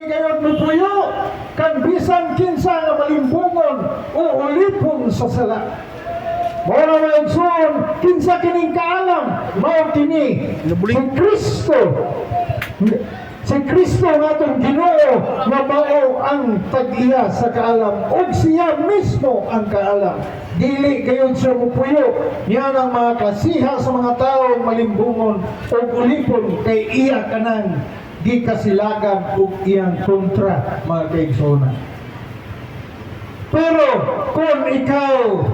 Ngayon mo puyo, kan bisan kinsa nga malimbungon o ulipon sa sala. Mora na igsoon, kinsa kining kaalam, mao kini si Kristo. Si Kristo nga itong Ginoo nga mao ang tag-iya sa kaalam o siya mismo ang kaalam. Dili gayon siya mupuyo niya ng mga kasiha sa mga taong malimbungon o ulipon kay iya kanang di kasilagan o iyang kontra, mga kaigsoon. Pero kung ikaw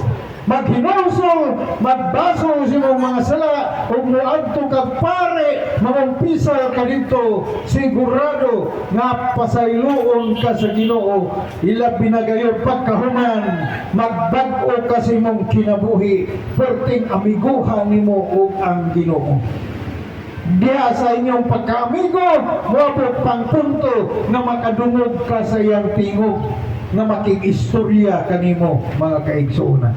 maghinawso, magbaso sa mong mga sala o muadto ka pare, mamumpisa ka dito, sigurado nga pasayloon ka sa Ginoo. Ila binagayon pagkahuman, magbag-o ka sa mong kinabuhi, perting amiguhan nimo o ang Ginoo. Diya sa inyong pagkaamigo, wapot pang punto na makadungog ka sa iyang tingog na makikistorya kanimo, mga kaigsuunan.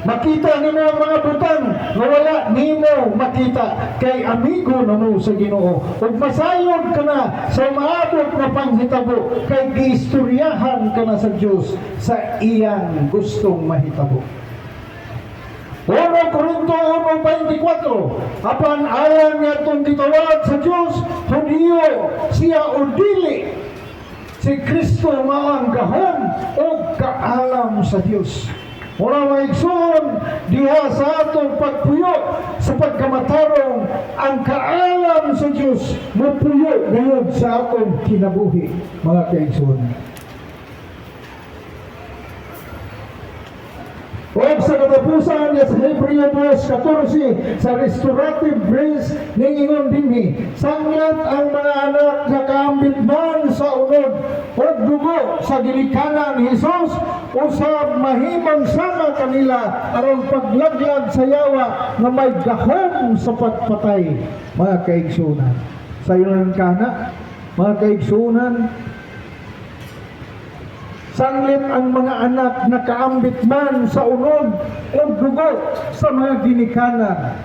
Makita nimo ang mga butang na wala nimo makita kay amigo na mo sa Ginoo. Ug masayod ka na sa maabot na panghitabo kay giistoryahan ka na sa Dios sa iyang gustong mahitabo. 1 Corinto 1:24, apan ayon nga itong gitawag sa Diyos, Hudiyo siya o dili, si Kristo maang gahom o kaalam sa Diyos. Mula maigsoon, diha sa atong pagpuyo sa pagkamatarong ang kaalam sa Diyos, mapuyo ngayon sa atong kinabuhi, mga kaigsoon. O sa katapusan sa Hebreo 2:14 sa restorative grace ningingon dinhi, sanglat ang mga anak nga kaambit man sa unod o dugo sa ginikanan ni Hesus, usab mahimong sama kanila aron paglaglag sa yawa nga may gahom sa pagpatay, mga kaigsunan. Sa iyon kana, mga kaigsunan, sanglit ang mga anak na kaambit man sa unod o dugo sa mga ginikanan.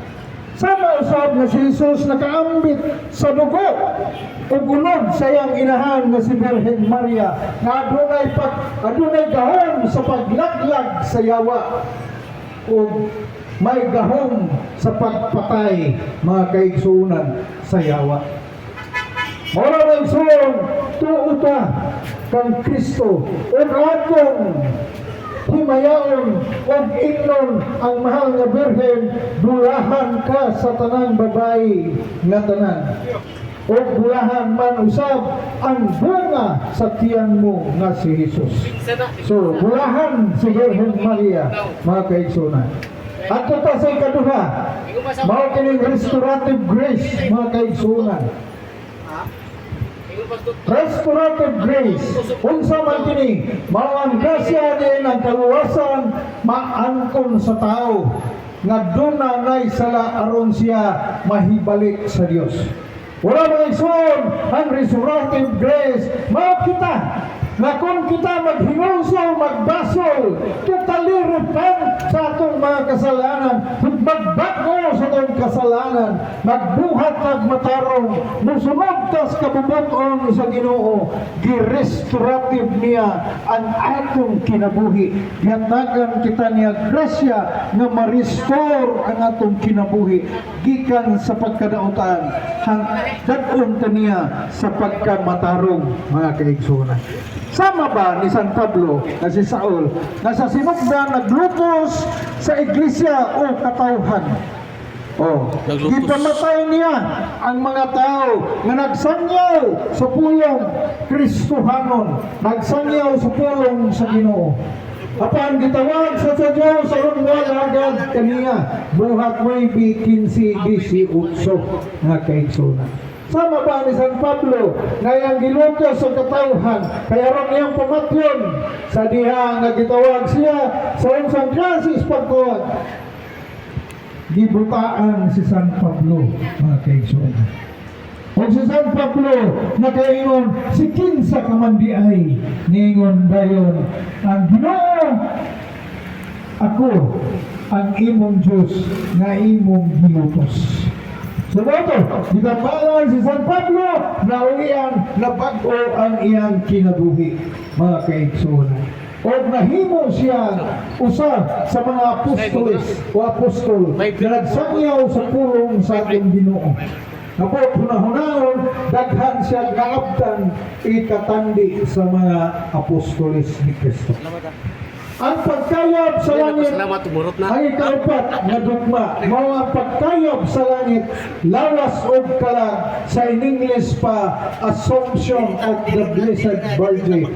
Sama usab na si Jesus nakaambit sa dugo o unod sa iyang inahan na si Virgen Maria na adunay gahom sa paglaglag sa yawa o may gahom sa pagpatay, mga kaigsunan, sa yawa. Mora na igsoon, tuuta kang Kristo o atong himayaon o ingnon ang mahal nga Birhen, bulahan ka sa tanang babae nga tanan o bulahan man usab ang bunga sa tiyan mo nga si Jesus. So bulahan si Virgen Maria, mga kaigsunan. At ito sa ikaduha, mao kining restorative grace, mga kaigsunan. Restorative grace, unsa man kini, mao ang grasya din ang kaluwasan maangkon sa tao nga dunay sala aron siya mahibalik sa Dios. Wala mga igsoon, ang restorative grace mao kita na kung kita maghinulso, magbasol, totally repent sa atong mga kasalanan, magbago sa atong kasalanan, magbuhat at matarong, musunod tas kabubuton sa Ginoo, gi-restorative niya ang atong kinabuhi. Yantagan kita niya grasya na ma-restore ang atong kinabuhi gikan sa pagkadautan hanggang niya sa pagkamatarong, mga kaigsunan. Sama ba ni San Pablo na si Saul na sa sinugdan naglutos sa iglesia o katawhan? Gipamatay niya ang mga tao na nagsangyaw sa pulong Kristohanon, nagsangyaw sa pulong sa Ginoo. Apan gitawag sa Diyos sa agad kaniya buhat mo'y 15:18 nga kaigsunan. Sama ba ni San Pablo na iyang gilutos sa katawhan kaya ron iyang pamatyon sa diha nga gitawag siya sa unsang klases pagtuwag? Gibutaan si San Pablo, mga kaigsunan. O si San Pablo nakaingon si kinsa ka man di ay ningon dayon ang Ginoo, ako ang imong Diyos nga imong gilutos. Sumoto, gitambalan si San Pablo na uwian na bag-o ang iyang kinabuhi, mga kaigsunan. O nahimo siya usa sa mga apostoles o apostol na nagsangyaw sa pulong sa ating Ginoo. Kapag hunahunahon, daghan siya kaabtan ikatandi sa mga apostoles ni Kristo. Ang pagkayab sa langit ay ikaapat na dugma. Mga pagkayab sa langit, lawas o kalag, sa in English pa, Assumption of the Blessed Virgin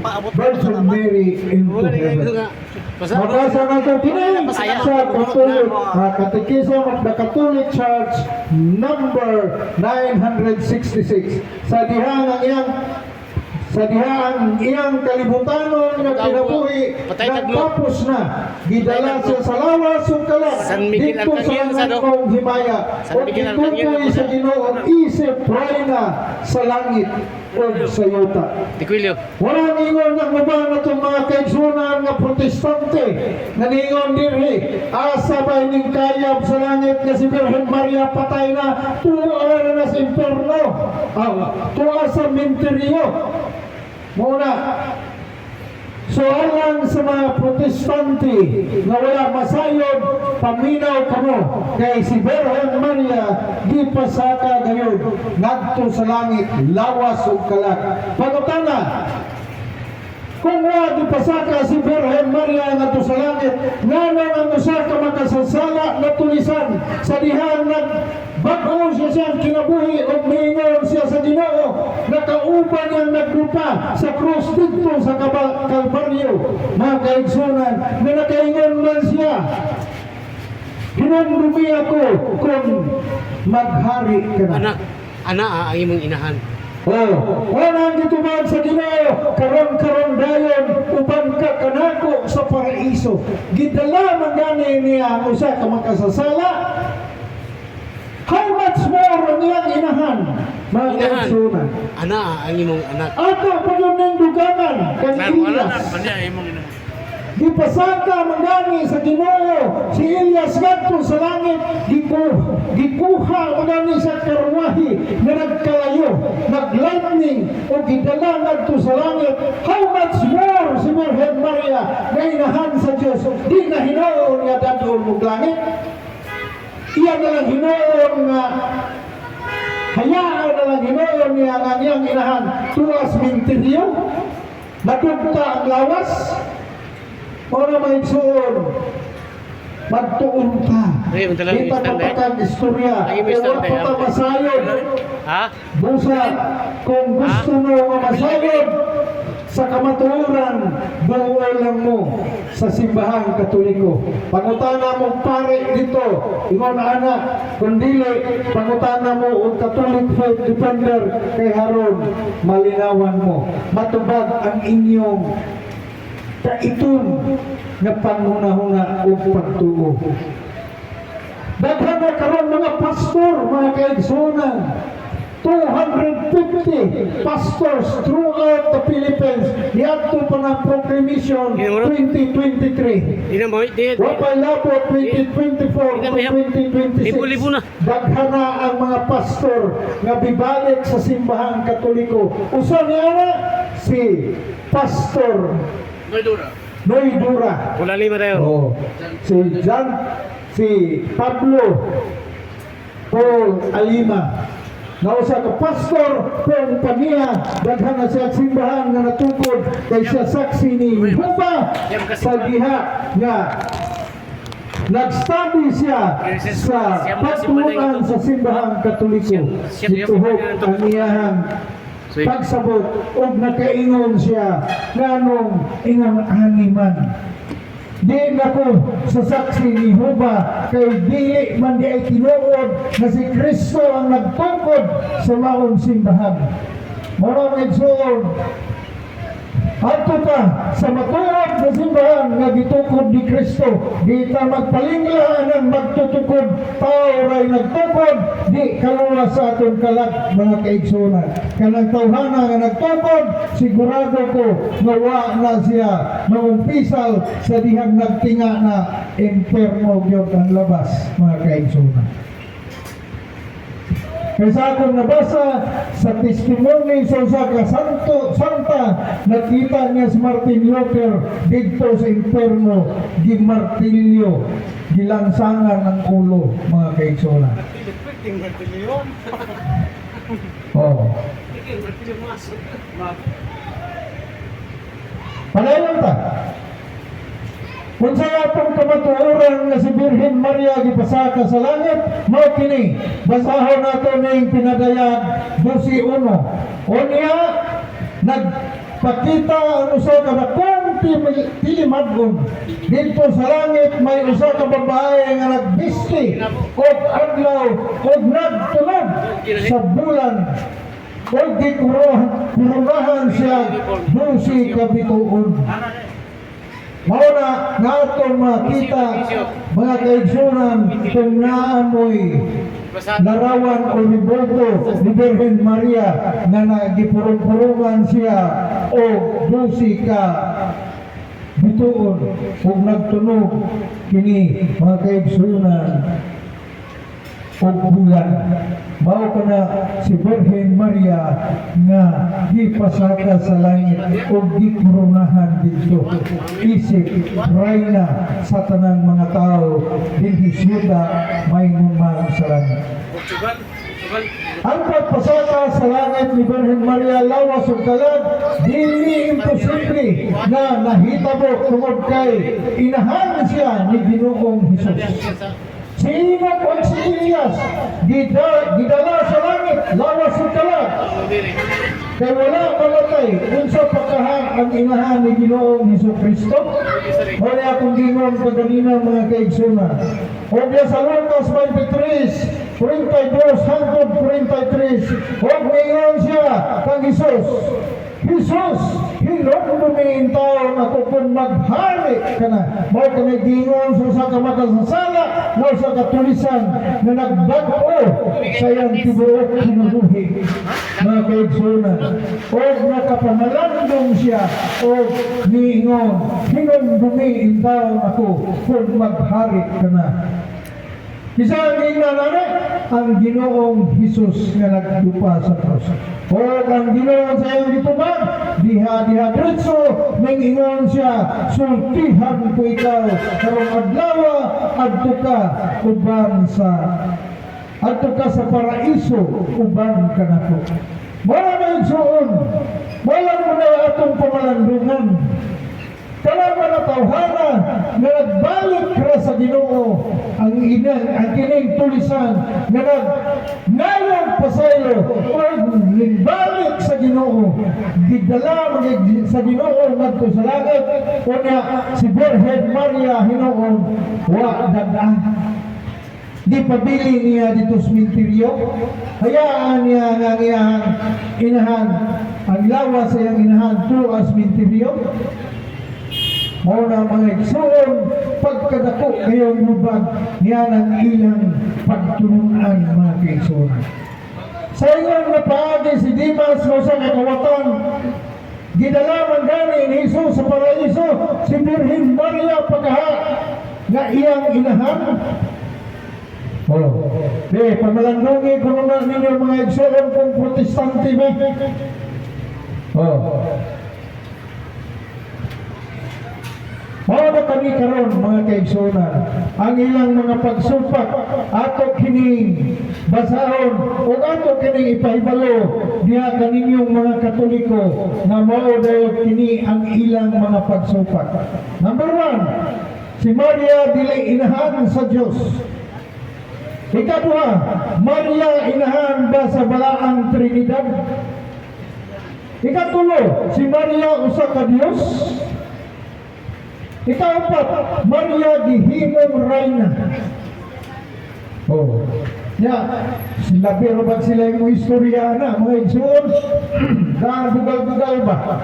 Mary into heaven. Mabasa na ito din sa Catechism of the Catholic Church number 966. Sa dihang iyang kalibutanon nga kinabuhi nagtapos na gidala siya sa lawas ug kalag dito sa langkong himaya o gitukoy sa Ginoo isip rayna sa langit o sa yuta. Walang ingon ng mga na itong mga kaigsunan nga protestante na ningon dirhi asa ba ining kayab sa langit nga si Virgen Maria patay na tuwa na sa imperno tuwa sa minteryo. Muna, so alang sa mga protestante na wala masayod, paminaw kamo kay si Virgen Maria di pasaka gayon ngadto sa langit lawas ug kalag. Pangutana, kung wa di pasaka si Virgen Maria ngadto sa langit, ngano ang usa ka makasasala na tulisan sa dihang bag-o siya siyang kinabuhi o mingon siya sa Ginoo nakauban niyang naglupa sa krus dito sa Kalbaryo, mga kaigsunan na nakaingon man siya hinumdumi ako kung maghari ka na. Ana ang imong inahan. Walang gitubag sa Ginoo karon dayon uban ka kanako sa paraiso. Gidala man gani niya ang usa ka makasasala. How much more ang iyang inahan, mga kaigsunan? Ana ang imong anak. Ato pa yun ng dugangan kang Elias. Di pasaka magani sa Ginoo si Elias ngadto sa langit gikuha magani sa karwahi na nagkalayo naglightning o gidala ngadto sa langit. How much more si Virgen Maria na inahan sa Dios di na hinuon nga dadon og langit. Iyan na lang hinuon nga hayaan na lang hinuon niya ang iyang inahan tuwas minteryo nadugta ang lawas. Para maigsuon, magtuon ka. Kita patakang istorya. Ewan po ka masayod. Busa, kung gusto mo masayod sa kamatuoran, buo lang mo sa simbahang Katoliko. Pangutana mo pare dito, ingon anak, kung dili, pangutana mo o Catholic Faith Defender kay Haron, malinawan mo. Matubag ang inyong kaitun nga panghuna-huna o pagtuo. Daghan na karon mga pastor, mga kaigsunan. 250 pastors throughout the Philippines. Niadto pa ng proclamation 2023. Wapay labot 2024 to 2026. Daghan na ang mga pastor nga bibalik sa simbahang Katoliko. Usa niya na si Pastor Noy Dura. Wala lima tayo. Si Pablo Paul Alima. Nausa ka pastor kung paniya daghan na siya simbahan nga natukod kay siya saksi ni Huba sa diha nga nag-study siya sa pagtulungan sa simbahang Katoliko. Ituhog ang iyahang pagsabot o nakaingon siya nganong ingang animan. Di na ko sa saksi ni Huba kay dili man di ay tinuod na si Kristo ang nagtungkod sa maong simbahan. Marang igsoon ato pa sa matuod sa simbahan nga gitukod ni Kristo, di ta magpalinglahan ang magtutukod tao ray nagtukod, di kalula sa aton kalag mga kaigsunan. Kanang tawhana nga nagtukod, sigurado ko nawa na siya maumpisal sa dihang nagtinga na imperno gyud ang labas mga kaigsunan. Kaysa akong nabasa sa testimony sa usa ka santa, nakita niya si Martin Luther dito sa imperno, gimartilyo, gilansangan ng ulo, mga kaigsoon. Oh. Panayon ta. Kung sa atong kamatuoran nga si Birhen Maria gipasaka sa langit, mao kini basahon nato ning pinadayag 12:1. Unya nagpakita ang usa ka dakong tilimaggon dito sa langit, may usa ka babae nga nagbisti og adlaw og nagtunog sa bulan og gikurohan siya 12 ka bituon. Mauna nga atong makita, mga kaigsunan, kung naamoy larawan o liboto ni Birhen Maria na nagipurong-purungan siya o 12 ka bituon o nagtunog kini, mga kaigsunan, o bulan. Mao ka na si Birhen Maria nga gipasaka sa langit o gikurunahan dito. Isip, rayna sa tanang mga tao, dinhi siyuda may ngumang sa langit. Ang pagpasaka sa langit ni Birhen Maria lawas ug kalag, dili imposible na nahitabo tungod kay inahan siya ni Ginoong Hesus. Sino ang si Elias gidala sa langit, lawas sa kalag. Kaya wala malatay unsa pagkahan ang inahan ni Ginoong Hesukristo. Wala akong gingon kaganina, mga kaigsunan. O diya sa Lucas 23, 42 hangtod 43, huwag ngayon siya kang Hesus. Hesus, hinong tao na kung maghari ka na. Mao ka na gingon sa kamakasasala, na sa katulisan na nagbago sa iyang tibuok kinubuhi. Mga kaigsunan, o nakapamalandong siya, o niingon, hinong tao ako kung maghari ka na. Isa ang inanane, ang Ginoong Hesus nga nagdupa sa krus. O ang Ginoong sa iyong gitubag, diha diretso, nang ingon siya, sultihan ko ikaw, karong adlawa, adto ka sa paraiso, uban ka na ko. Wala na yung suon, wala mo na atong pamalandungan. Kaya mga tawhana na nagbalik ra sa Ginoo ang kining tulisan na nagngayong pasayo o limbalik sa Ginoo, gidala sa Ginoo ngadto sa langit. Unya si Birhen Maria hinuon wa dadan, di pabili niya dito sa minteryo, hayaan niya nga iyang inahan, ang lawas sa iyang inahan to as minteryo. Muna mga igsoon, pagkadako ngayong lubag niya ng ilang pagtununan, mga kaigsoon. Sa iyong napaagi si Dimas mo sa kakawatan, gidala man gani ni Hesus sa paraiso si Birhen Maria pagkaha nga iyang inahan. Pamalandungi ko naman ninyo, mga igsoon, kung protestante ba? Mao kami karon, mga kaigsunan, ang ilang mga pagsupak ato kining basahon o ato kining ipahibalo diha kaninyong mga Katoliko na mao dayon kini ang ilang mga pagsupak. Number 1, si Maria dili inahan sa Dios. Ikaduha, Maria inahan ba sa balaang Trinidad? Ikatulo, si Maria usa ka Dios. Ikaapat, Maria gihimong rayna. Sila pero ba't sila yung istorya na, mga igsoon? Dahil bugal-bugal ba?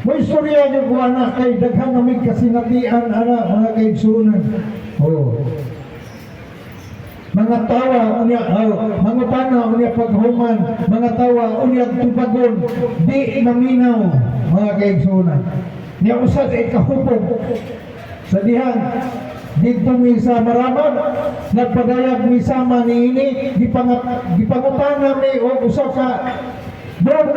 May istorya niyo po, anak, kay daghang namig kasinatian, anak, mga kaigsunan. Mga tawa, mga pana, paghuman, mga tawa, tubagon, di maminaw, mga kaigsunan. Niya usad ay kahupog sa dihan dito mi sa Maramag, nagpadayag mi sama niini, gipangutana mi og usa ka